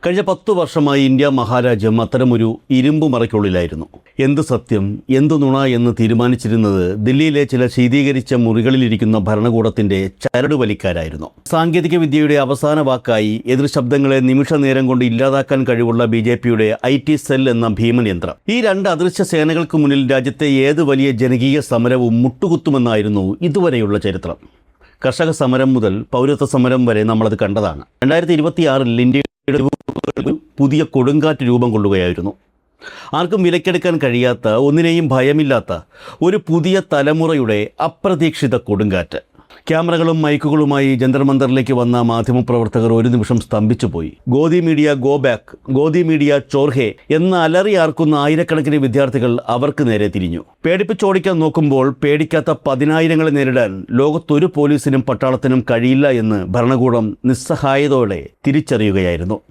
കഴിഞ്ഞ 10 വർഷമായി ഇന്ത്യ മഹാരാജ്യം അത്തരമൊരു ഇരുമ്പ് മറയ്ക്കുള്ളിലായിരുന്നു. എന്ത് സത്യം എന്ത് നുണ എന്ന് തീരുമാനിച്ചിരുന്നത് ദില്ലിയിലെ ചില ശീതീകരിച്ച മുറികളിലിരിക്കുന്ന ഭരണകൂടത്തിന്റെ ചരടുവലിക്കാരായിരുന്നു. സാങ്കേതിക വിദ്യയുടെ അവസാന വാക്കായി എതിർ ശബ്ദങ്ങളെ നിമിഷ നേരം കൊണ്ട് ഇല്ലാതാക്കാൻ കഴിവുള്ള BJPയുടെ IT സെൽ എന്ന ഭീമനയന്ത്രം. ഈ രണ്ട് അദൃശ്യ സേനകൾക്ക് മുന്നിൽ രാജ്യത്തെ ഏത് വലിയ ജനകീയ സമരവും മുട്ടുകുത്തുമെന്നായിരുന്നു ഇതുവരെയുള്ള ചരിത്രം. കർഷക സമരം മുതൽ പൗരത്വ സമരം വരെ നമ്മളത് കണ്ടതാണ്. 2026 ഇന്ത്യയുടെ പുതിയ കൊടുങ്കാറ്റ് രൂപം കൊള്ളുകയായിരുന്നു. ആർക്കും വിലക്കെടുക്കാൻ കഴിയാത്ത, ഒന്നിനെയും ഭയമില്ലാത്ത ഒരു പുതിയ തലമുറയുടെ അപ്രതീക്ഷിത കൊടുങ്കാറ്റ്. ക്യാമറകളും മൈക്കുകളുമായി ജന്തർ മന്ദറിലേക്ക് വന്ന മാധ്യമപ്രവർത്തകർ ഒരു നിമിഷം സ്തംഭിച്ചുപോയി. Godi media go back, Godi media ചോർഹെ എന്ന അലറിയാർക്കുന്ന ആയിരക്കണക്കിന് വിദ്യാർത്ഥികൾ അവർക്ക് നേരെ തിരിഞ്ഞു. പേടിപ്പിച്ചോടിക്കാൻ നോക്കുമ്പോൾ പേടിക്കാത്ത 10,000-ങ്ങളെ നേരിടാൻ ലോകത്തൊരു പോലീസിനും പട്ടാളത്തിനും കഴിയില്ല എന്ന് ഭരണകൂടം നിസ്സഹായതയോടെ തിരിച്ചറിയുകയായിരുന്നു.